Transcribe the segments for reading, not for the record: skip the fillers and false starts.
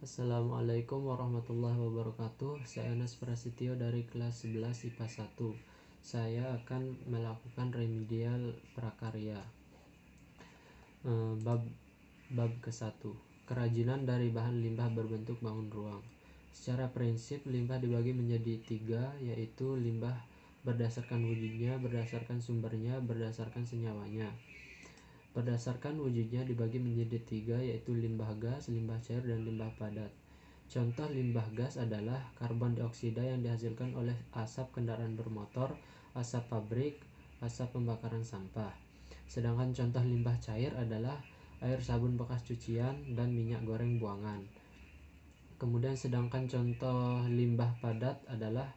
Assalamualaikum warahmatullahi wabarakatuh. Saya Anas Prasetyo dari kelas 11 IPA 1. Saya akan melakukan remedial prakarya. Bab ke-1. Kerajinan dari bahan limbah berbentuk bangun ruang. Secara prinsip, limbah dibagi menjadi 3, yaitu limbah berdasarkan wujudnya, berdasarkan sumbernya, berdasarkan senyawanya. Berdasarkan wujudnya dibagi menjadi 3, yaitu limbah gas, limbah cair, dan limbah padat. Contoh limbah gas adalah karbon dioksida yang dihasilkan oleh asap kendaraan bermotor, asap pabrik, asap pembakaran sampah. Sedangkan contoh limbah cair adalah air sabun bekas cucian dan minyak goreng buangan. Kemudian sedangkan contoh limbah padat adalah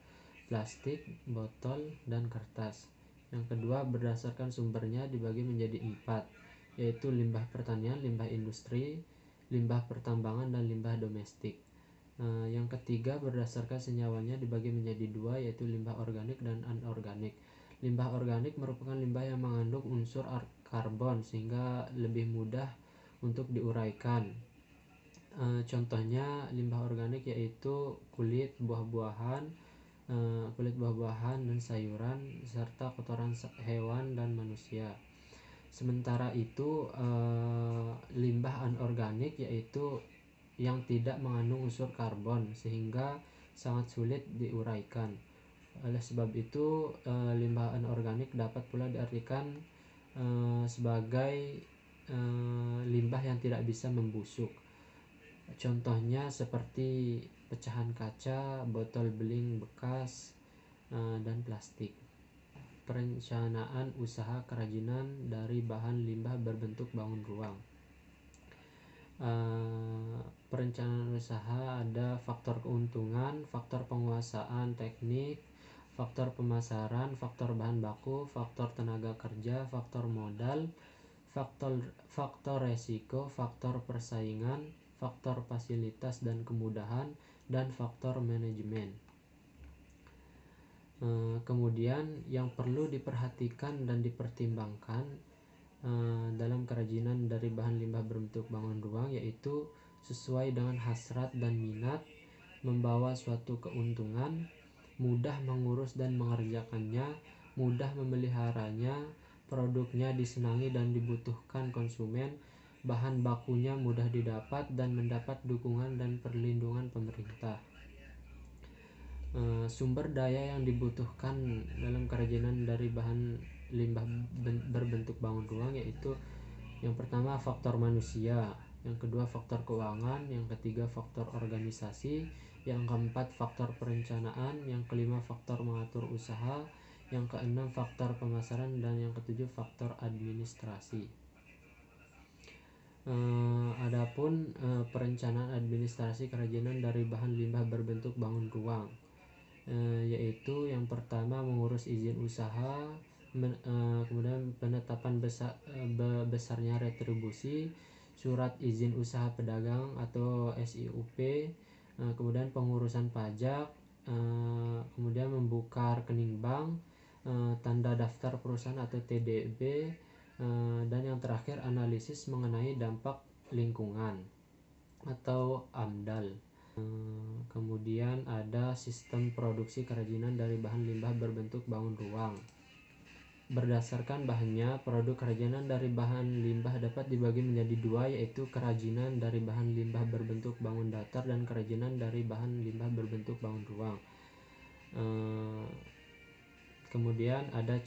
plastik, botol, dan kertas. Yang kedua, berdasarkan sumbernya dibagi menjadi 4, yaitu limbah pertanian, limbah industri, limbah pertambangan, dan limbah domestik. Yang ketiga, berdasarkan senyawanya dibagi menjadi 2, yaitu limbah organik dan anorganik. Limbah organik merupakan limbah yang mengandung unsur karbon sehingga lebih mudah untuk diuraikan. Contohnya limbah organik yaitu kulit buah-buahan dan sayuran, serta kotoran hewan dan manusia. Sementara itu, limbah anorganik yaitu yang tidak mengandung unsur karbon sehingga sangat sulit diuraikan. Oleh sebab itu, limbah anorganik dapat pula diartikan sebagai limbah yang tidak bisa membusuk. Contohnya seperti pecahan kaca, botol beling bekas, dan plastik. Perencanaan usaha kerajinan dari bahan limbah berbentuk bangun ruang. Perencanaan usaha ada faktor keuntungan, faktor penguasaan teknik, faktor pemasaran, faktor bahan baku, faktor tenaga kerja, faktor modal, faktor resiko, faktor persaingan, faktor fasilitas dan kemudahan, dan faktor manajemen. Kemudian yang perlu diperhatikan dan dipertimbangkan dalam kerajinan dari bahan limbah berbentuk bangun ruang yaitu sesuai dengan hasrat dan minat, membawa suatu keuntungan, mudah mengurus dan mengerjakannya, mudah memeliharanya, produknya disenangi dan dibutuhkan konsumen, bahan bakunya mudah didapat dan mendapat dukungan dan perlindungan pemerintah. Sumber daya yang dibutuhkan dalam kerajinan dari bahan limbah berbentuk bangun ruang yaitu yang pertama faktor manusia, yang kedua faktor keuangan, yang ketiga faktor organisasi, yang keempat faktor perencanaan, yang kelima faktor mengatur usaha, yang keenam faktor pemasaran, dan yang ketujuh faktor administrasi. Adapun perencanaan administrasi kerajinan dari bahan limbah berbentuk bangun ruang, yaitu yang pertama mengurus izin usaha, kemudian penetapan besarnya retribusi, surat izin usaha pedagang atau SIUP, kemudian pengurusan pajak, kemudian membuka rekening bank, tanda daftar perusahaan atau TDB, dan yang terakhir analisis mengenai dampak lingkungan atau AMDAL. Kemudian ada sistem produksi kerajinan dari bahan limbah berbentuk bangun ruang. Berdasarkan bahannya, produk kerajinan dari bahan limbah dapat dibagi menjadi 2, yaitu kerajinan dari bahan limbah berbentuk bangun datar dan kerajinan dari bahan limbah berbentuk bangun ruang. Kemudian ada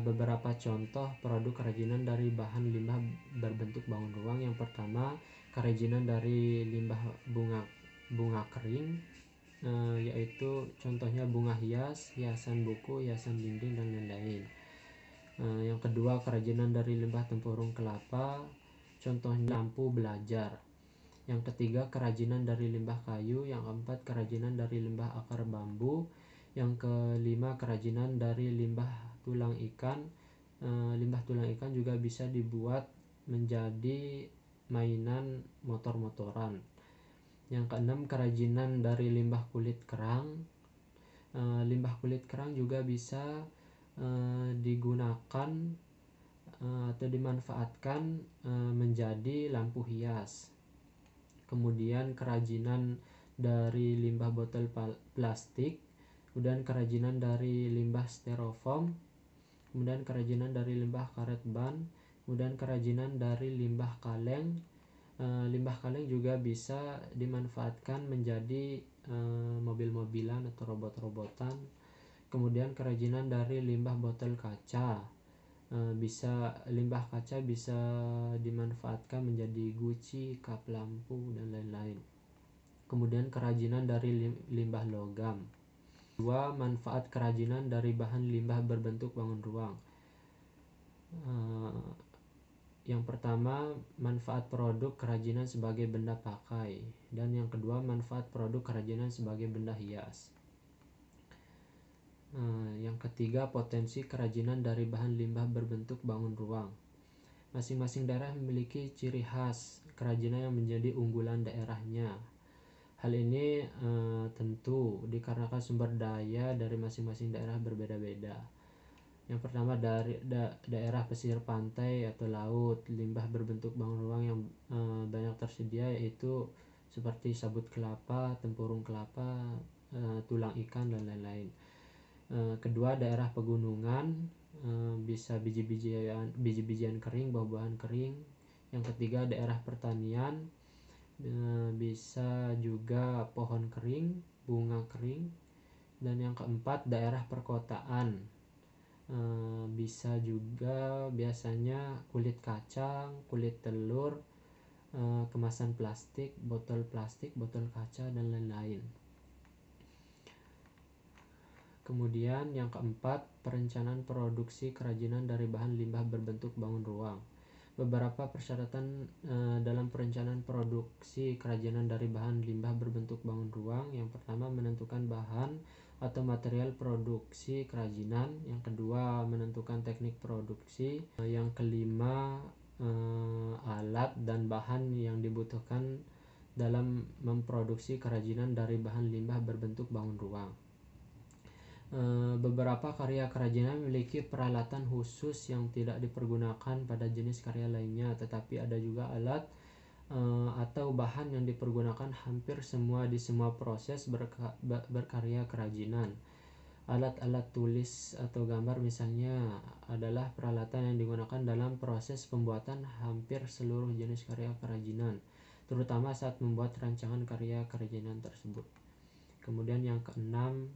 beberapa contoh produk kerajinan dari bahan limbah berbentuk bangun ruang. Yang pertama, kerajinan dari limbah bunga kering, yaitu contohnya bunga hias, hiasan buku, hiasan dinding, dan lain-lain. Yang kedua, kerajinan dari limbah tempurung kelapa, contohnya lampu belajar. Yang ketiga, kerajinan dari limbah kayu. Yang keempat, kerajinan dari limbah akar bambu. Yang kelima, kerajinan dari limbah tulang ikan. Limbah tulang ikan juga bisa dibuat menjadi mainan motor-motoran. Yang keenam, kerajinan dari limbah kulit kerang. Limbah kulit kerang juga bisa digunakan atau dimanfaatkan menjadi lampu hias. kemudian kerajinan dari limbah botol plastik, kemudian kerajinan dari limbah styrofoam, kemudian kerajinan dari limbah karet ban, kemudian kerajinan dari limbah kaleng. Limbah kaleng juga bisa dimanfaatkan menjadi mobil-mobilan atau robot-robotan. Kemudian kerajinan dari limbah botol kaca, limbah kaca bisa dimanfaatkan menjadi guci, kap lampu, dan lain-lain. Kemudian kerajinan dari limbah logam. Dua, manfaat kerajinan dari bahan limbah berbentuk bangun ruang. Yang pertama, manfaat produk kerajinan sebagai benda pakai, dan yang kedua, manfaat produk kerajinan sebagai benda hias. Yang ketiga, potensi kerajinan dari bahan limbah berbentuk bangun ruang. Masing-masing daerah memiliki ciri khas kerajinan yang menjadi unggulan daerahnya. Hal ini tentu dikarenakan sumber daya dari masing-masing daerah berbeda-beda. Yang pertama, dari daerah pesisir pantai atau laut, limbah berbentuk bangun ruang yang banyak tersedia yaitu seperti sabut kelapa, tempurung kelapa, tulang ikan, dan lain-lain. Kedua, daerah pegunungan, bisa biji-bijian kering, buah-buahan kering. Yang ketiga, daerah pertanian, bisa juga pohon kering, bunga kering. Dan yang keempat, daerah perkotaan, bisa juga biasanya kulit kacang, kulit telur, kemasan plastik, botol kaca, dan lain-lain. Kemudian yang keempat, perencanaan produksi kerajinan dari bahan limbah berbentuk bangun ruang. Beberapa persyaratan dalam perencanaan produksi kerajinan dari bahan limbah berbentuk bangun ruang. Yang pertama, menentukan bahan atau material produksi kerajinan. Yang kedua, menentukan teknik produksi. Yang kelima, alat dan bahan yang dibutuhkan dalam memproduksi kerajinan dari bahan limbah berbentuk bangun ruang. Beberapa karya kerajinan memiliki peralatan khusus yang tidak dipergunakan pada jenis karya lainnya, tetapi ada juga alat atau bahan yang dipergunakan hampir semua di semua proses berkarya kerajinan. Alat-alat tulis atau gambar misalnya adalah peralatan yang digunakan dalam proses pembuatan hampir seluruh jenis karya kerajinan, terutama saat membuat rancangan karya kerajinan tersebut. Kemudian yang keenam,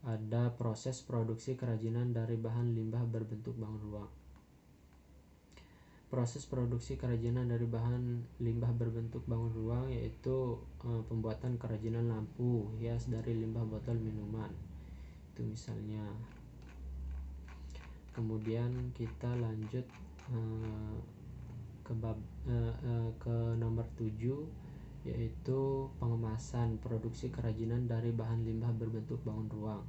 ada proses produksi kerajinan dari bahan limbah berbentuk bangun ruang. Proses produksi kerajinan dari bahan limbah berbentuk bangun ruang yaitu pembuatan kerajinan lampu hias dari limbah botol minuman, itu misalnya. Kemudian kita lanjut ke nomor 7, yaitu pengemasan produksi kerajinan dari bahan limbah berbentuk bangun ruang.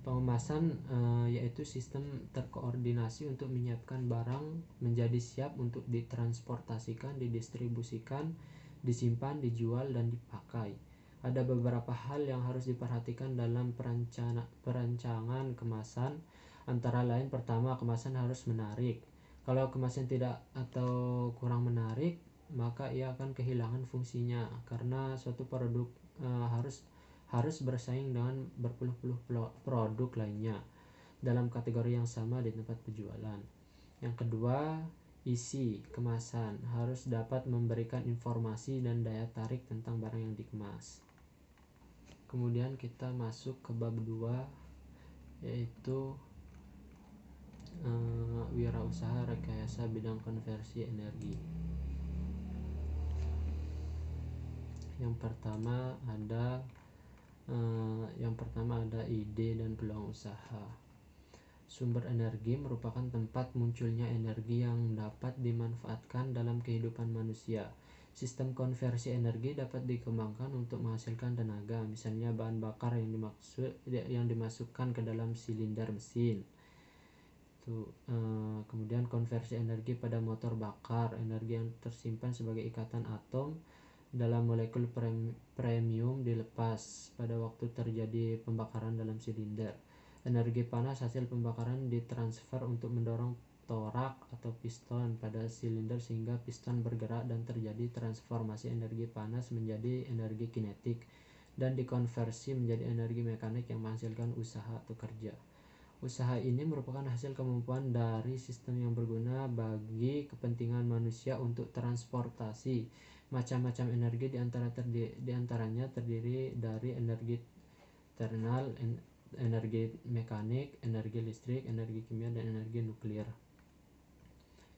Pengemasan yaitu sistem terkoordinasi untuk menyiapkan barang menjadi siap untuk ditransportasikan, didistribusikan, disimpan, dijual, dan dipakai. Ada beberapa hal yang harus diperhatikan dalam perancangan kemasan. Antara lain, pertama, kemasan harus menarik. Kalau kemasan tidak atau kurang menarik, maka ia akan kehilangan fungsinya karena suatu produk harus bersaing dengan berpuluh-puluh produk lainnya dalam kategori yang sama di tempat penjualan. Yang kedua, isi kemasan harus dapat memberikan informasi dan daya tarik tentang barang yang dikemas. Kemudian kita masuk ke bab 2, yaitu wirausaha rekayasa bidang konversi energi. Yang pertama ada ide dan peluang usaha. Sumber energi merupakan tempat munculnya energi yang dapat dimanfaatkan dalam kehidupan manusia. Sistem konversi energi dapat dikembangkan untuk menghasilkan tenaga, misalnya bahan bakar yang dimasukkan ke dalam silinder mesin. Kemudian konversi energi pada motor bakar, energi yang tersimpan sebagai ikatan atom dalam molekul premium dilepas pada waktu terjadi pembakaran dalam silinder. Energi panas hasil pembakaran ditransfer untuk mendorong torak atau piston pada silinder sehingga piston bergerak dan terjadi transformasi energi panas menjadi energi kinetik dan dikonversi menjadi energi mekanik yang menghasilkan usaha atau kerja. Usaha ini merupakan hasil kemampuan dari sistem yang berguna bagi kepentingan manusia untuk transportasi. Macam-macam energi diantaranya terdiri dari energi thermal, energi mekanik, energi listrik, energi kimia, dan energi nuklir.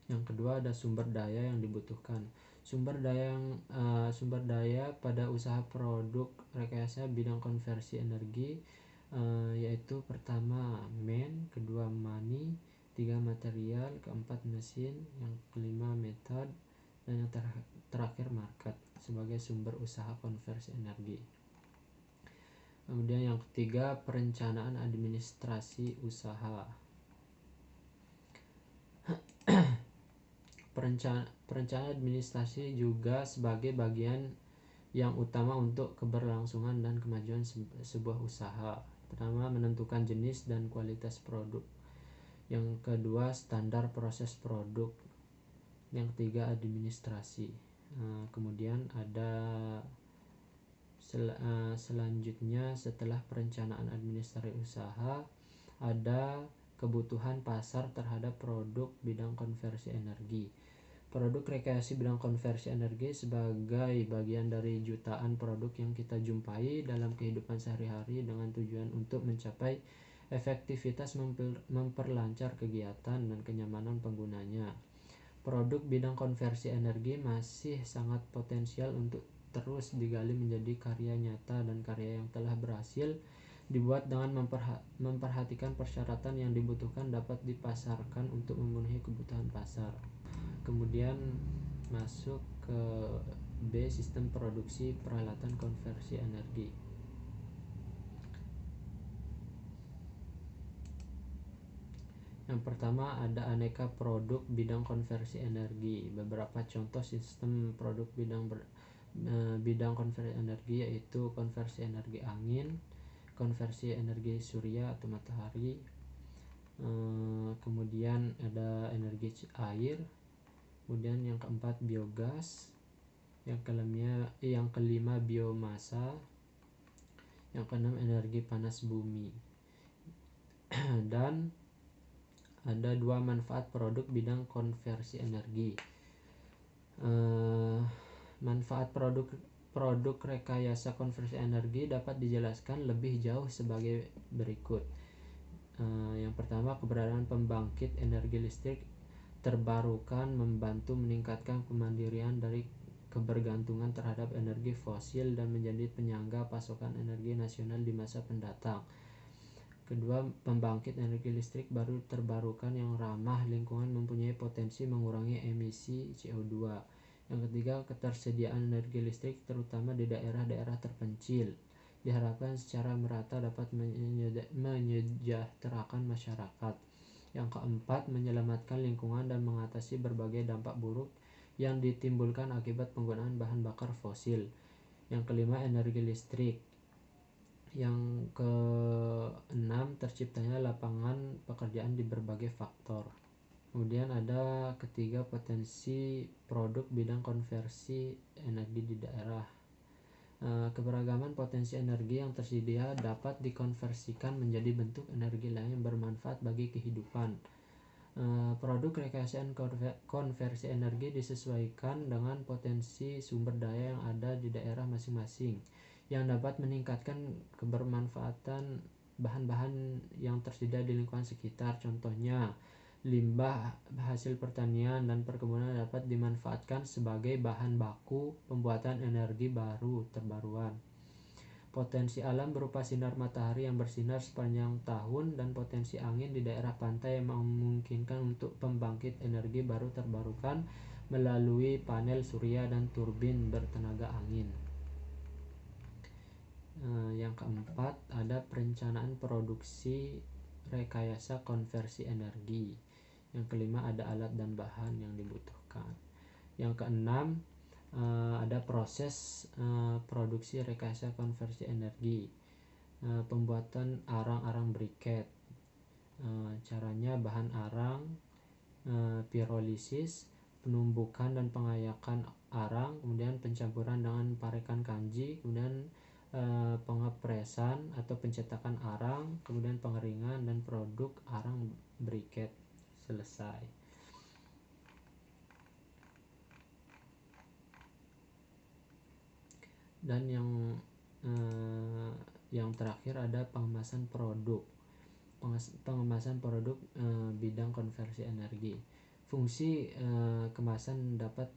Yang kedua ada sumber daya yang dibutuhkan. Sumber daya pada usaha produk rekayasa bidang konversi energi yaitu pertama kedua money, tiga material, keempat mesin, yang kelima metode, dan yang terakhir market sebagai sumber usaha konversi energi. Kemudian yang ketiga perencanaan administrasi usaha. Perencanaan administrasi juga sebagai bagian yang utama untuk keberlangsungan dan kemajuan sebuah usaha. Pertama, menentukan jenis dan kualitas produk. Yang kedua, standar proses produk. Yang ketiga, administrasi. Kemudian ada selanjutnya setelah perencanaan administrasi usaha ada kebutuhan pasar terhadap produk bidang konversi energi. Produk rekayasa bidang konversi energi sebagai bagian dari jutaan produk yang kita jumpai dalam kehidupan sehari-hari dengan tujuan untuk mencapai efektivitas memperlancar kegiatan dan kenyamanan penggunanya. Produk bidang konversi energi masih sangat potensial untuk terus digali menjadi karya nyata dan karya yang telah berhasil dibuat dengan memperhatikan persyaratan yang dibutuhkan dapat dipasarkan untuk memenuhi kebutuhan pasar. Kemudian masuk ke B, sistem produksi peralatan konversi energi. Yang pertama ada aneka produk bidang konversi energi. Beberapa contoh sistem produk bidang konversi energi yaitu konversi energi angin, konversi energi surya atau matahari, kemudian ada energi air, kemudian yang keempat biogas, yang kelima biomasa, yang keenam energi panas bumi. Dan ada dua manfaat produk bidang konversi energi. Manfaat produk rekayasa konversi energi dapat dijelaskan lebih jauh sebagai berikut. Yang pertama, keberadaan pembangkit energi listrik terbarukan membantu meningkatkan kemandirian dari kebergantungan terhadap energi fosil dan menjadi penyangga pasokan energi nasional di masa mendatang. Kedua, pembangkit energi listrik baru terbarukan yang ramah lingkungan mempunyai potensi mengurangi emisi CO2. Yang ketiga, ketersediaan energi listrik terutama di daerah-daerah terpencil diharapkan secara merata dapat menyejahterakan masyarakat. Yang keempat, menyelamatkan lingkungan dan mengatasi berbagai dampak buruk yang ditimbulkan akibat penggunaan bahan bakar fosil. Yang kelima, energi listrik. Yang keenam, terciptanya lapangan pekerjaan di berbagai faktor. Kemudian ada ketiga, potensi produk bidang konversi energi di daerah. Keberagaman potensi energi yang tersedia dapat dikonversikan menjadi bentuk energi lain yang bermanfaat bagi kehidupan. Produk rekayasa konversi energi disesuaikan dengan potensi sumber daya yang ada di daerah masing-masing yang dapat meningkatkan kebermanfaatan bahan-bahan yang tersedia di lingkungan sekitar. Contohnya, limbah hasil pertanian dan perkebunan dapat dimanfaatkan sebagai bahan baku pembuatan energi baru terbarukan. Potensi alam berupa sinar matahari yang bersinar sepanjang tahun dan potensi angin di daerah pantai yang memungkinkan untuk pembangkit energi baru terbarukan melalui panel surya dan turbin bertenaga angin. Yang keempat, ada perencanaan produksi rekayasa konversi energi. Yang kelima, ada alat dan bahan yang dibutuhkan. Yang keenam, ada proses produksi rekayasa konversi energi. Pembuatan arang-arang briket. Caranya, bahan arang pirolisis, penumbukan dan pengayakan arang, kemudian pencampuran dengan parekan kanji, kemudian pengepresan atau pencetakan arang, kemudian pengeringan dan produk arang briket. Selesai. Dan yang terakhir ada pengemasan produk. Pengemasan produk bidang konversi energi. Fungsi kemasan dapat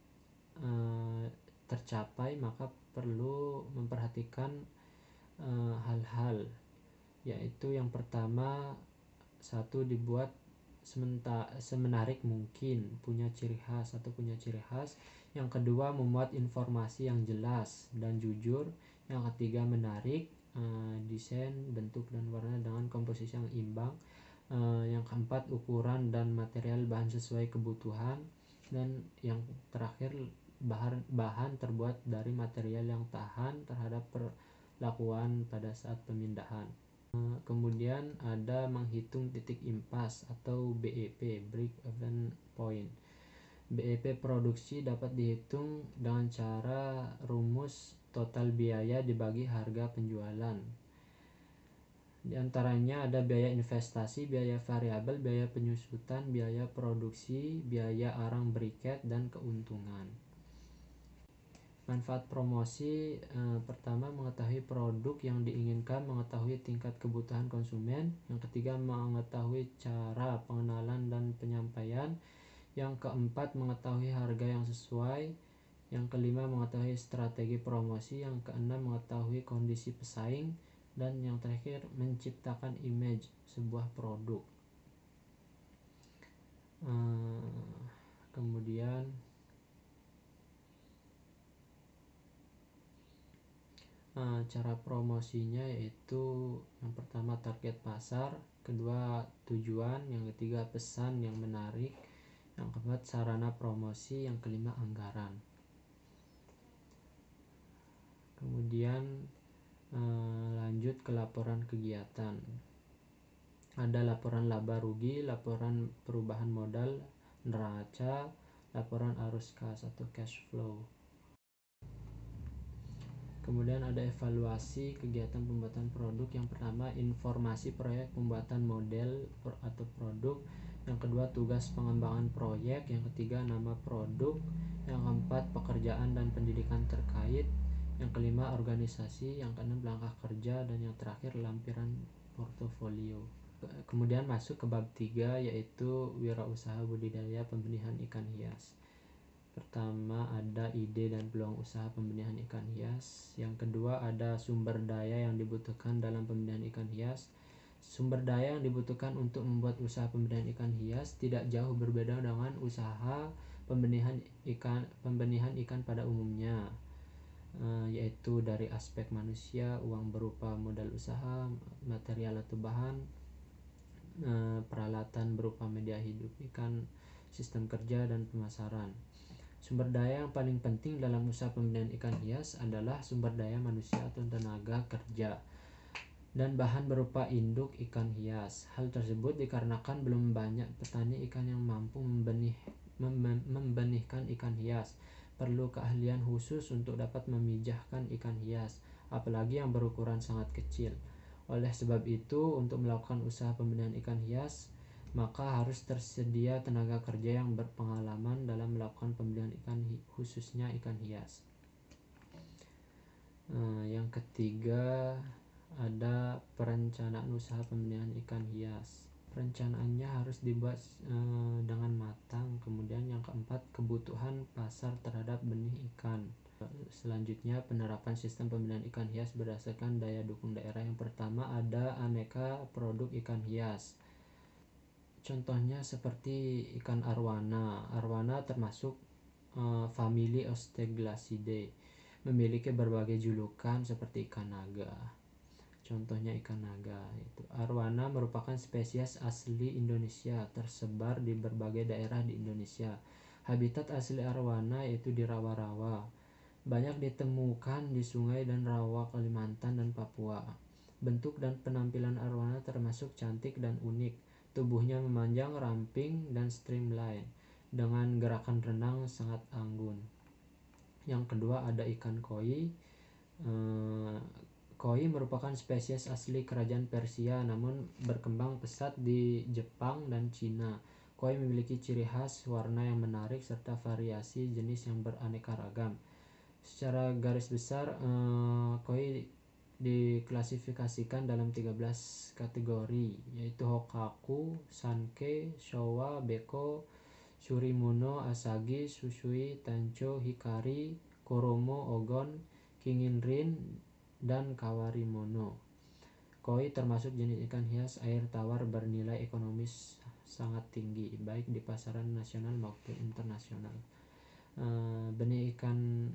tercapai maka perlu memperhatikan hal-hal, yaitu yang pertama, satu, dibuat semenarik mungkin, punya ciri khas. Yang kedua, memuat informasi yang jelas dan jujur. Yang ketiga, menarik, desain, bentuk dan warna dengan komposisi yang imbang. Yang keempat, ukuran dan material bahan sesuai kebutuhan. Dan yang terakhir, bahan terbuat dari material yang tahan terhadap perlakuan pada saat pemindahan. Kemudian ada menghitung titik impas atau BEP, Break Even Point. BEP produksi dapat dihitung dengan cara rumus total biaya dibagi harga penjualan. Di antaranya ada biaya investasi, biaya variabel, biaya penyusutan, biaya produksi, biaya arang briket, dan keuntungan. Manfaat promosi, pertama, mengetahui produk yang diinginkan, mengetahui tingkat kebutuhan konsumen. Yang ketiga, mengetahui cara pengenalan dan penyampaian. Yang keempat, mengetahui harga yang sesuai. Yang kelima, mengetahui strategi promosi. Yang keenam, mengetahui kondisi pesaing. Dan yang terakhir, menciptakan image sebuah produk. Kemudian cara promosinya yaitu yang pertama target pasar, kedua tujuan, yang ketiga pesan yang menarik, yang keempat sarana promosi, yang kelima anggaran. Kemudian lanjut ke laporan kegiatan. Ada laporan laba rugi, laporan perubahan modal, neraca, laporan arus kas atau cash flow. Kemudian ada evaluasi kegiatan pembuatan produk. Yang pertama, informasi proyek pembuatan model atau produk. Yang kedua, tugas pengembangan proyek. Yang ketiga, nama produk. Yang keempat, pekerjaan dan pendidikan terkait. Yang kelima, organisasi. Yang keenam, langkah kerja. Dan yang terakhir, lampiran portofolio. Kemudian masuk ke bab 3, yaitu wirausaha budidaya pembenihan ikan hias. Pertama, ada ide dan peluang usaha pembenihan ikan hias. Yang kedua, ada sumber daya yang dibutuhkan dalam pembenihan ikan hias. Sumber daya yang dibutuhkan untuk membuat usaha pembenihan ikan hias tidak jauh berbeda dengan usaha pembenihan ikan pada umumnya, yaitu dari aspek manusia, uang berupa modal usaha, material atau bahan, peralatan berupa media hidup ikan, sistem kerja, dan pemasaran. Sumber daya yang paling penting dalam usaha pembenihan ikan hias adalah sumber daya manusia atau tenaga kerja dan bahan berupa induk ikan hias. Hal tersebut dikarenakan belum banyak petani ikan yang mampu membenihkan ikan hias. Perlu keahlian khusus untuk dapat memijahkan ikan hias, apalagi yang berukuran sangat kecil. Oleh sebab itu, untuk melakukan usaha pembenihan ikan hias, maka harus tersedia tenaga kerja yang berpengalaman dalam melakukan pembenihan ikan, khususnya ikan hias. Yang ketiga, ada perencanaan usaha pembenihan ikan hias. Perencanaannya harus dibuat dengan matang. Kemudian yang keempat, kebutuhan pasar terhadap benih ikan. Selanjutnya, penerapan sistem pembenihan ikan hias berdasarkan daya dukung daerah. Yang pertama, ada aneka produk ikan hias. Contohnya seperti ikan arwana. Arwana termasuk famili Osteoglossidae, memiliki berbagai julukan seperti ikan naga. Contohnya ikan naga itu. Arwana merupakan spesies asli Indonesia, tersebar di berbagai daerah di Indonesia. Habitat asli arwana yaitu di rawa-rawa. Banyak ditemukan di sungai dan rawa Kalimantan dan Papua. Bentuk dan penampilan arwana termasuk cantik dan unik. Tubuhnya memanjang, ramping, dan streamline dengan gerakan renang sangat anggun. Yang kedua ada ikan koi. Koi merupakan spesies asli kerajaan Persia namun berkembang pesat di Jepang dan Cina. Koi memiliki ciri khas warna yang menarik serta variasi jenis yang beraneka ragam. Secara garis besar, koi diklasifikasikan dalam 13 kategori, yaitu Hokkaku, Sankei, Showa, Beko, Surimono, Asagi, Susui, Tancho, Hikari, Koromo, Ogon, Kinginrin, dan Kawarimono. Koi termasuk jenis ikan hias air tawar bernilai ekonomis sangat tinggi, baik di pasaran nasional maupun internasional. Benih ikan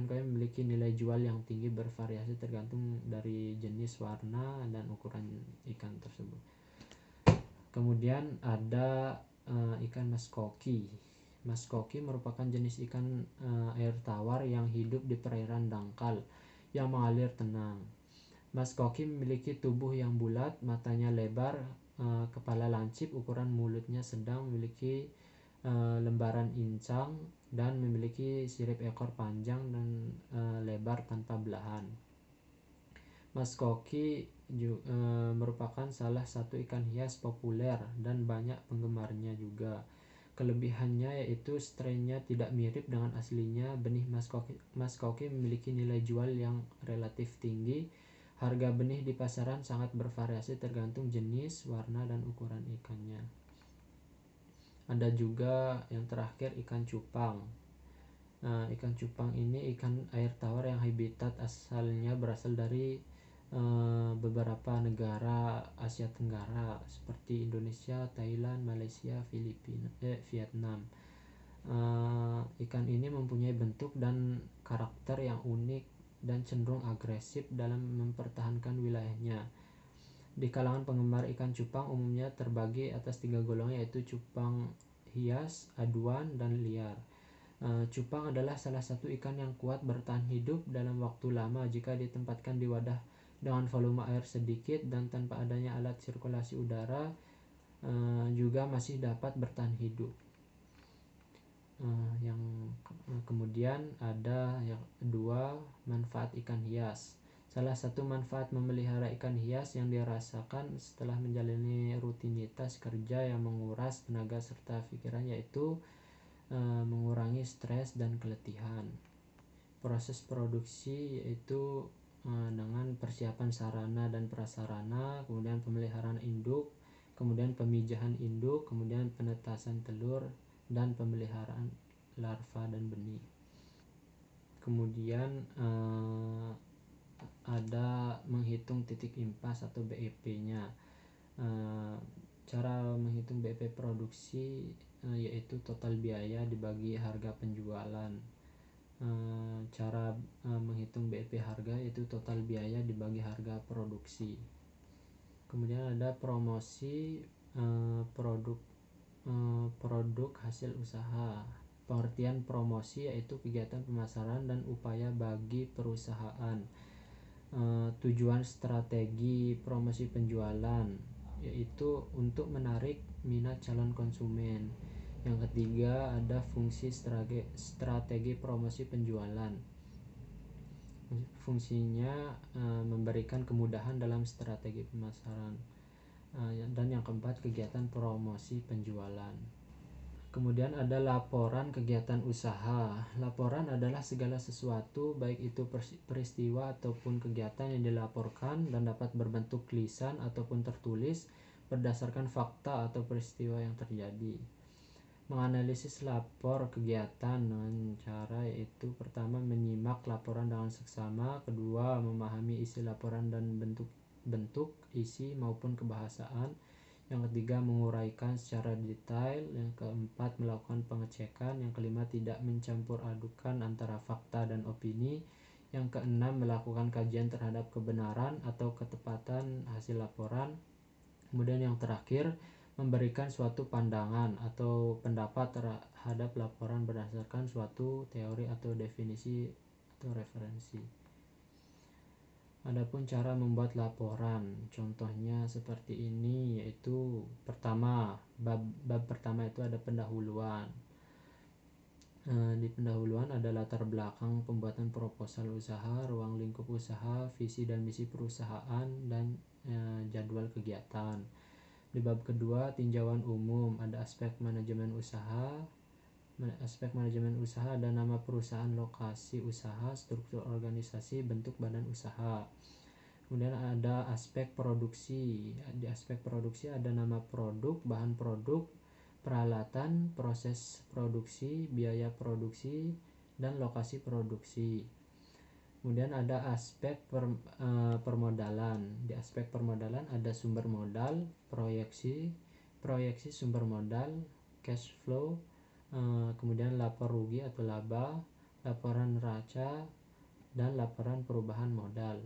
koi memiliki nilai jual yang tinggi, bervariasi tergantung dari jenis, warna, dan ukuran ikan tersebut. Kemudian ada ikan maskoki. Maskoki merupakan jenis ikan air tawar yang hidup di perairan dangkal yang mengalir tenang. Maskoki memiliki tubuh yang bulat, matanya lebar, kepala lancip, ukuran mulutnya sedang, memiliki lembaran incang, dan memiliki sirip ekor panjang dan lebar tanpa belahan. Maskoki merupakan salah satu ikan hias populer dan banyak penggemarnya juga. Kelebihannya yaitu strainnya tidak mirip dengan aslinya. Benih maskoki memiliki nilai jual yang relatif tinggi. Harga benih di pasaran sangat bervariasi tergantung jenis, warna, dan ukuran ikannya. Ada juga yang terakhir ikan cupang. Ikan cupang ini ikan air tawar yang habitat asalnya berasal dari beberapa negara Asia Tenggara seperti Indonesia, Thailand, Malaysia, Filipina, Vietnam. Ikan ini mempunyai bentuk dan karakter yang unik dan cenderung agresif dalam mempertahankan wilayahnya. Di kalangan penggemar ikan cupang umumnya terbagi atas 3 golongan, yaitu cupang hias, aduan, dan liar. Cupang adalah salah satu ikan yang kuat bertahan hidup dalam waktu lama jika ditempatkan di wadah dengan volume air sedikit dan tanpa adanya alat sirkulasi udara, juga masih dapat bertahan hidup. Kemudian ada yang kedua, manfaat ikan hias. Salah satu manfaat memelihara ikan hias yang dirasakan setelah menjalani rutinitas kerja yang menguras tenaga serta pikiran yaitu mengurangi stres dan keletihan. Proses produksi yaitu dengan persiapan sarana dan prasarana, kemudian pemeliharaan induk, kemudian pemijahan induk, kemudian penetasan telur, dan pemeliharaan larva dan benih. Kemudian ada menghitung titik impas atau BEP-nya. Cara menghitung BEP produksi yaitu total biaya dibagi harga penjualan. Cara menghitung BEP harga yaitu total biaya dibagi harga produksi. Kemudian ada promosi produk hasil usaha. Pengertian promosi yaitu kegiatan pemasaran dan upaya bagi perusahaan. Tujuan strategi promosi penjualan yaitu untuk menarik minat calon konsumen. Yang ketiga ada fungsi strategi promosi penjualan. Fungsinya memberikan kemudahan dalam strategi pemasaran. Dan yang keempat kegiatan promosi penjualan. Kemudian ada laporan kegiatan usaha. Laporan adalah segala sesuatu, baik itu peristiwa ataupun kegiatan yang dilaporkan dan dapat berbentuk lisan ataupun tertulis berdasarkan fakta atau peristiwa yang terjadi. Menganalisis lapor kegiatan dengan cara yaitu pertama menyimak laporan dengan seksama, kedua memahami isi laporan dan bentuk, isi maupun kebahasaan, yang ketiga menguraikan secara detail, yang keempat melakukan pengecekan, yang kelima tidak mencampur adukan antara fakta dan opini, yang keenam melakukan kajian terhadap kebenaran atau ketepatan hasil laporan, kemudian yang terakhir memberikan suatu pandangan atau pendapat terhadap laporan berdasarkan suatu teori atau definisi atau referensi. Adapun cara membuat laporan, contohnya seperti ini, yaitu bab pertama itu ada pendahuluan. Di pendahuluan ada latar belakang pembuatan proposal usaha, ruang lingkup usaha, visi dan misi perusahaan, dan jadwal kegiatan. Di bab kedua, tinjauan umum, ada aspek manajemen usaha. Aspek manajemen usaha ada nama perusahaan, lokasi usaha, struktur organisasi, bentuk badan usaha. Kemudian ada aspek produksi. Di aspek produksi ada nama produk, bahan produk, peralatan, proses produksi, biaya produksi, dan lokasi produksi. Kemudian ada aspek permodalan. Di aspek permodalan ada sumber modal, proyeksi sumber modal, cash flow, kemudian lapor rugi atau laba, laporan neraca, dan laporan perubahan modal.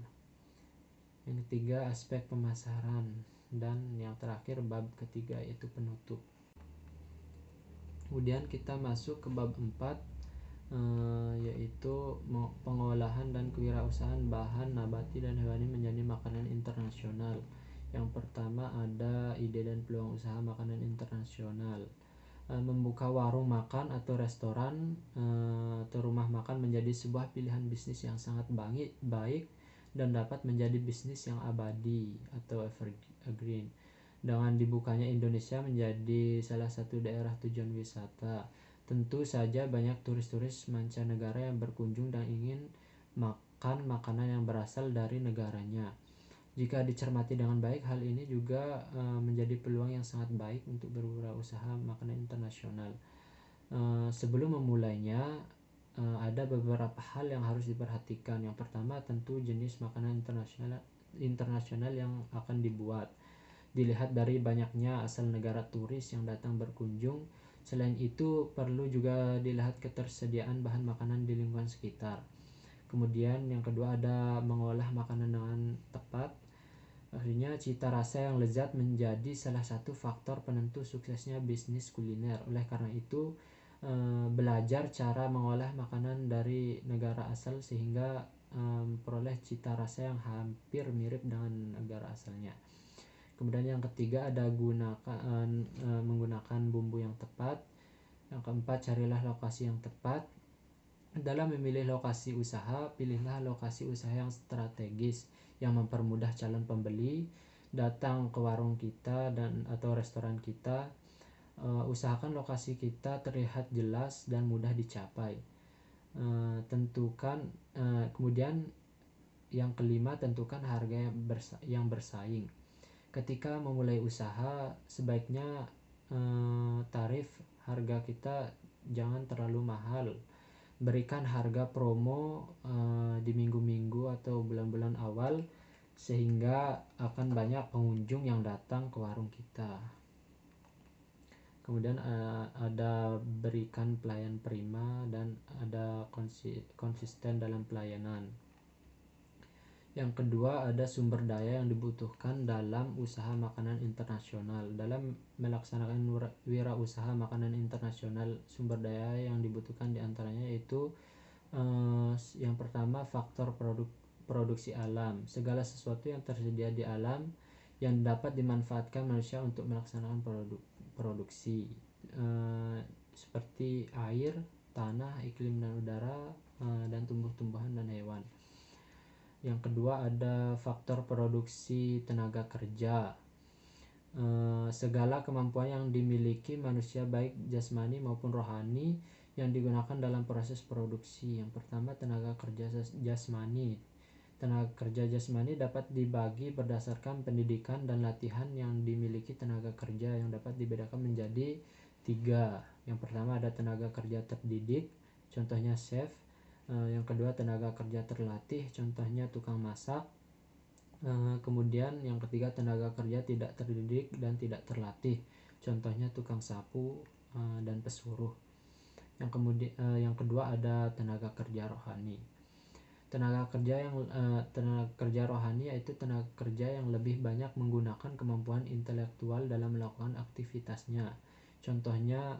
Yang ketiga aspek pemasaran, dan yang terakhir bab ketiga yaitu penutup. Kemudian kita masuk ke bab 4, yaitu pengolahan dan kewirausahaan bahan nabati dan hewani menjadi makanan internasional. Yang pertama ada ide dan peluang usaha makanan internasional. Membuka warung makan atau restoran atau rumah makan menjadi sebuah pilihan bisnis yang sangat baik dan dapat menjadi bisnis yang abadi atau evergreen. Dengan dibukanya Indonesia menjadi salah satu daerah tujuan wisata, tentu saja banyak turis-turis mancanegara yang berkunjung dan ingin makan makanan yang berasal dari negaranya. Jika dicermati dengan baik, hal ini juga menjadi peluang yang sangat baik untuk berwirausaha makanan internasional. Sebelum memulainya, ada beberapa hal yang harus diperhatikan. Yang pertama tentu jenis makanan internasional yang akan dibuat. Dilihat dari banyaknya asal negara turis yang datang berkunjung. Selain itu, perlu juga dilihat ketersediaan bahan makanan di lingkungan sekitar. Kemudian yang kedua ada mengolah makanan dengan tepat. Akhirnya cita rasa yang lezat menjadi salah satu faktor penentu suksesnya bisnis kuliner. Oleh karena itu, belajar cara mengolah makanan dari negara asal sehingga memperoleh cita rasa yang hampir mirip dengan negara asalnya. Kemudian yang ketiga ada menggunakan bumbu yang tepat. Yang keempat, carilah lokasi yang tepat. Dalam memilih lokasi usaha, pilihlah lokasi usaha yang strategis yang mempermudah calon pembeli datang ke warung kita atau restoran kita. Usahakan lokasi kita terlihat jelas dan mudah dicapai. Kemudian yang kelima, tentukan harga yang bersaing. Ketika memulai usaha, sebaiknya tarif harga kita jangan terlalu mahal. Berikan harga promo di minggu-minggu atau bulan-bulan awal sehingga akan banyak pengunjung yang datang ke warung kita. Kemudian ada berikan pelayan prima dan ada konsisten dalam pelayanan. Yang kedua ada sumber daya yang dibutuhkan dalam usaha makanan internasional. Dalam melaksanakan wirausaha makanan internasional, sumber daya yang dibutuhkan diantaranya yaitu yang pertama faktor produksi alam. Segala sesuatu yang tersedia di alam yang dapat dimanfaatkan manusia untuk melaksanakan produksi, seperti air, tanah, iklim dan udara, dan tumbuh-tumbuhan dan hewan. Yang kedua ada faktor produksi tenaga kerja. Segala kemampuan yang dimiliki manusia baik jasmani maupun rohani yang digunakan dalam proses produksi. Yang pertama tenaga kerja jasmani. Tenaga kerja jasmani dapat dibagi berdasarkan pendidikan dan latihan yang dimiliki tenaga kerja yang dapat dibedakan menjadi 3. Yang pertama ada tenaga kerja terdidik, contohnya chef. Yang kedua tenaga kerja terlatih, contohnya tukang masak. Kemudian yang ketiga tenaga kerja tidak terdidik dan tidak terlatih, contohnya tukang sapu dan pesuruh. Yang kedua ada tenaga kerja rohani. Tenaga kerja rohani yaitu tenaga kerja yang lebih banyak menggunakan kemampuan intelektual dalam melakukan aktivitasnya. Contohnya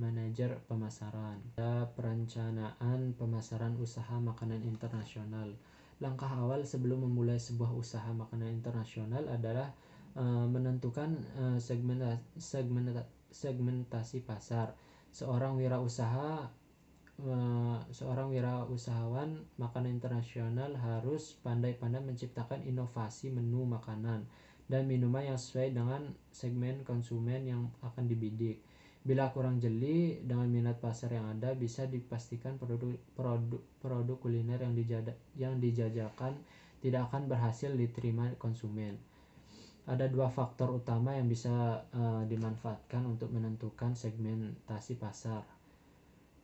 manajer pemasaran. Ada perencanaan pemasaran usaha makanan internasional. Langkah awal sebelum memulai sebuah usaha makanan internasional adalah menentukan segmentasi pasar. Seorang wirausahawan makanan internasional harus pandai-pandai menciptakan inovasi menu makanan dan minuman yang sesuai dengan segmen konsumen yang akan dibidik. Bila kurang jeli dengan minat pasar yang ada, bisa dipastikan produk kuliner yang dijajakan tidak akan berhasil diterima konsumen. Ada dua faktor utama yang bisa dimanfaatkan untuk menentukan segmentasi pasar.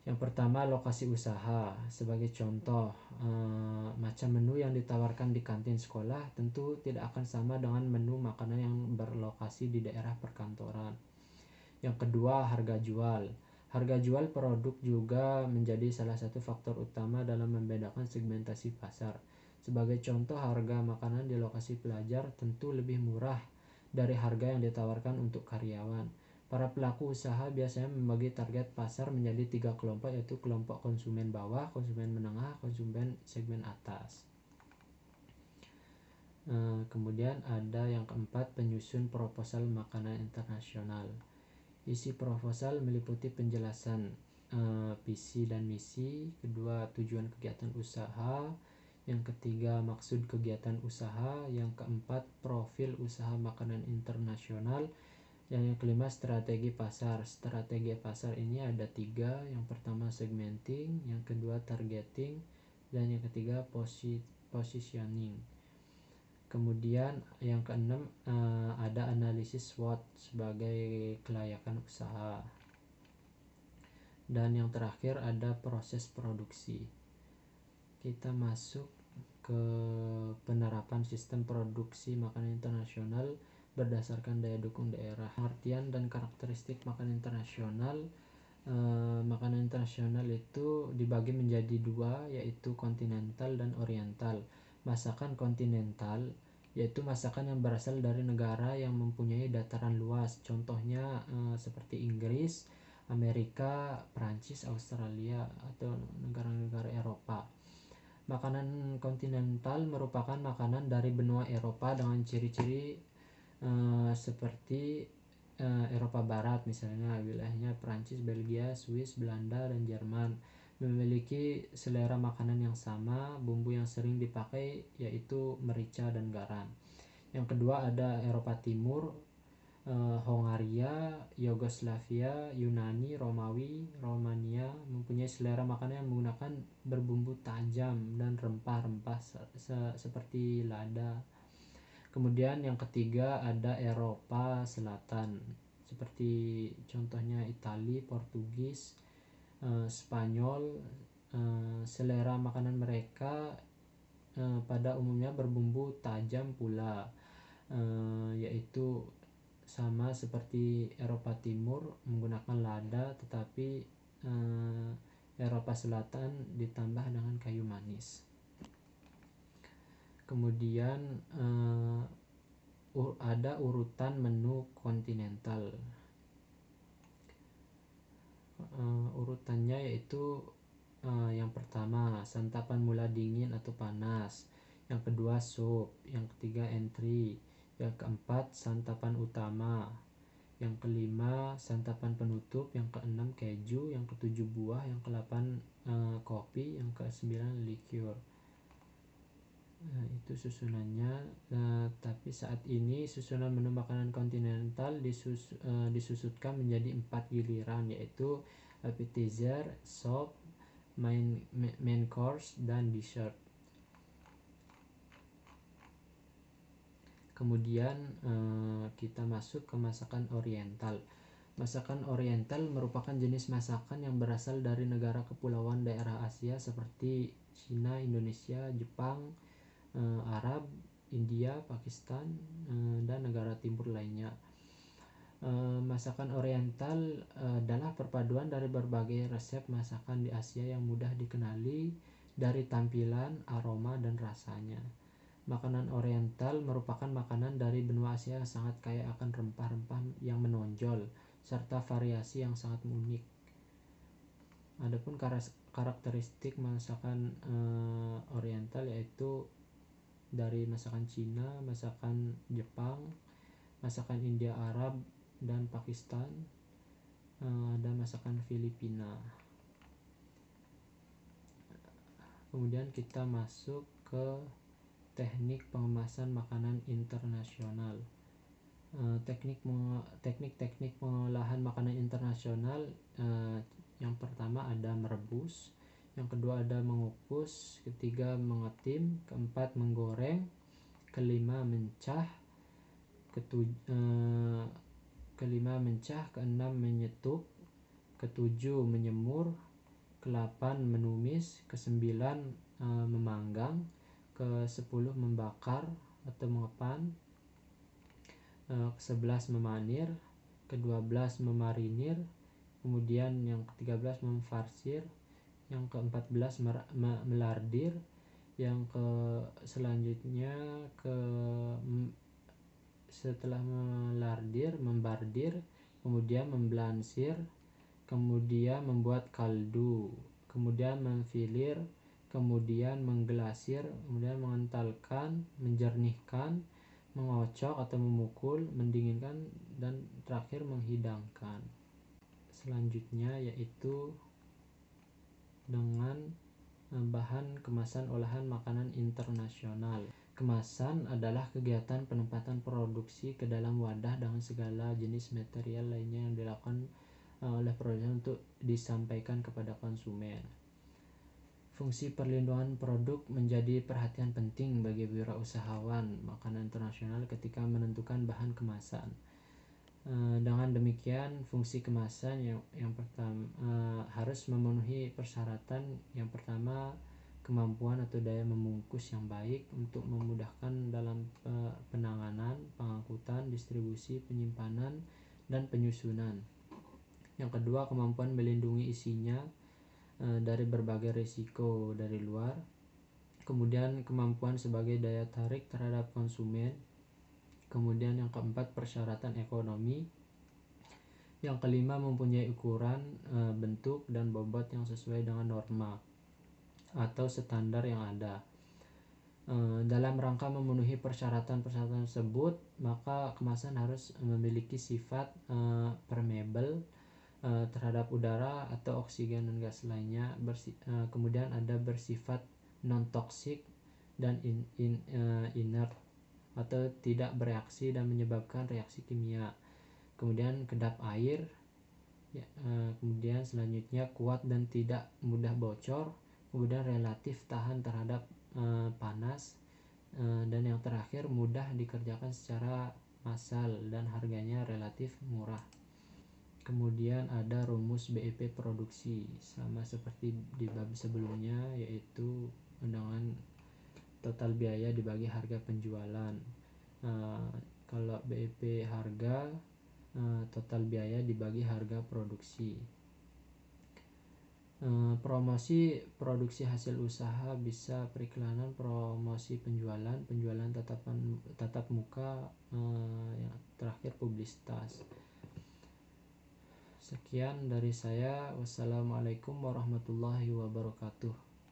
Yang pertama, lokasi usaha. Sebagai contoh, macam menu yang ditawarkan di kantin sekolah tentu tidak akan sama dengan menu makanan yang berlokasi di daerah perkantoran. Yang kedua, harga jual. Harga jual produk juga menjadi salah satu faktor utama dalam membedakan segmentasi pasar. Sebagai contoh, harga makanan di lokasi pelajar tentu lebih murah dari harga yang ditawarkan untuk karyawan. Para pelaku usaha biasanya membagi target pasar menjadi 3 kelompok, yaitu kelompok konsumen bawah, konsumen menengah, konsumen segmen atas. Kemudian ada yang keempat, penyusun proposal makanan internasional. Isi proposal meliputi penjelasan visi dan misi, kedua tujuan kegiatan usaha, yang ketiga maksud kegiatan usaha, yang keempat profil usaha makanan internasional, dan yang kelima strategi pasar. Strategi pasar ini ada 3, yang pertama segmenting, yang kedua targeting, dan yang ketiga positioning. Kemudian yang keenam ada analisis SWOT sebagai kelayakan usaha. Dan yang terakhir ada proses produksi. Kita masuk ke penerapan sistem produksi makanan internasional berdasarkan daya dukung daerah. Pengertian dan karakteristik makanan internasional. Makanan internasional itu dibagi menjadi 2, yaitu kontinental dan oriental. Masakan kontinental yaitu masakan yang berasal dari negara yang mempunyai dataran luas, contohnya seperti Inggris, Amerika, Prancis, Australia, atau negara-negara Eropa. Makanan kontinental merupakan makanan dari benua Eropa dengan ciri-ciri seperti Eropa Barat, misalnya wilayahnya Prancis, Belgia, Swiss, Belanda, dan Jerman. Memiliki selera makanan yang sama, bumbu yang sering dipakai yaitu merica dan garam. Yang kedua ada Eropa Timur, Hongaria, Yugoslavia, Yunani, Romawi, Romania mempunyai selera makanan yang menggunakan berbumbu tajam dan rempah-rempah seperti lada. Kemudian yang ketiga ada Eropa Selatan, seperti contohnya Italia, Portugis, Spanyol. Selera makanan mereka pada umumnya berbumbu tajam pula, yaitu sama seperti Eropa Timur menggunakan lada, tetapi Eropa Selatan ditambah dengan kayu manis. Kemudian ada urutan menu kontinental. Urutannya yaitu yang pertama santapan mula dingin atau panas, yang kedua sup, yang ketiga entry, yang keempat santapan utama, yang kelima santapan penutup, yang keenam keju, yang ketujuh buah, yang kedelapan kopi, yang kesembilan liqueur. Itu susunannya. Tapi saat ini susunan menu makanan kontinental disusutkan menjadi 4 giliran, yaitu appetizer, soup, main course, dan dessert. Kemudian kita masuk ke masakan oriental. Masakan oriental merupakan jenis masakan yang berasal dari negara kepulauan daerah Asia seperti Cina, Indonesia, Jepang, Arab, India, Pakistan, dan negara timur lainnya. Masakan oriental adalah perpaduan dari berbagai resep masakan di Asia yang mudah dikenali dari tampilan, aroma, dan rasanya. Makanan Oriental merupakan makanan dari benua Asia yang sangat kaya akan rempah-rempah yang menonjol serta variasi yang sangat unik. Adapun karakteristik masakan Oriental yaitu dari masakan Cina, masakan Jepang, masakan India, Arab, dan Pakistan, ada masakan Filipina. Kemudian kita masuk ke teknik pengemasan makanan internasional. Teknik-teknik pengolahan makanan internasional, yang pertama ada merebus, yang kedua ada mengukus, ketiga mengetim, keempat menggoreng, kelima mencah, keenam menyetup, ketujuh menyemur, ke-8 menumis, ke-9 memanggang, ke-10 membakar atau mengepan, ke-11 memanir, ke-12 memarinir, kemudian yang ke-13 memfarsir, yang ke-14 melardir, yang selanjutnya setelah melardir membardir, kemudian memblansir, kemudian membuat kaldu, kemudian memfilir, kemudian menggelasir, kemudian mengentalkan, menjernihkan, mengocok atau memukul, mendinginkan, dan terakhir menghidangkan. Selanjutnya yaitu dengan bahan kemasan olahan makanan internasional. Kemasan adalah kegiatan penempatan produksi ke dalam wadah dengan segala jenis material lainnya yang dilakukan oleh produsen untuk disampaikan kepada konsumen. Fungsi perlindungan produk menjadi perhatian penting bagi wirausahawan makanan internasional ketika menentukan bahan kemasan. Dengan demikian, fungsi kemasan yang pertama harus memenuhi persyaratan. Yang pertama, kemampuan atau daya membungkus yang baik untuk memudahkan dalam penanganan, pengangkutan, distribusi, penyimpanan, dan penyusunan. Yang kedua, kemampuan melindungi isinya dari berbagai risiko dari luar. Kemudian kemampuan sebagai daya tarik terhadap konsumen. Kemudian yang keempat, persyaratan ekonomi. Yang kelima, mempunyai ukuran, bentuk, dan bobot yang sesuai dengan norma atau standar yang ada. Dalam rangka memenuhi persyaratan-persyaratan tersebut, maka kemasan harus memiliki sifat permeable terhadap udara atau oksigen dan gas lainnya. Kemudian ada bersifat non-toksik dan inert atau tidak bereaksi dan menyebabkan reaksi kimia. Kemudian kedap air. Kemudian selanjutnya kuat dan tidak mudah bocor. Kemudian relatif tahan terhadap panas. Dan yang terakhir mudah dikerjakan secara massal dan harganya relatif murah. Kemudian ada rumus BEP produksi, sama seperti di bab sebelumnya, yaitu dengan total biaya dibagi harga penjualan. Kalau BEP harga, total biaya dibagi harga produksi. Promosi produksi hasil usaha bisa periklanan, promosi penjualan tatap muka, yang terakhir publisitas. Sekian dari saya. Wassalamualaikum warahmatullahi wabarakatuh.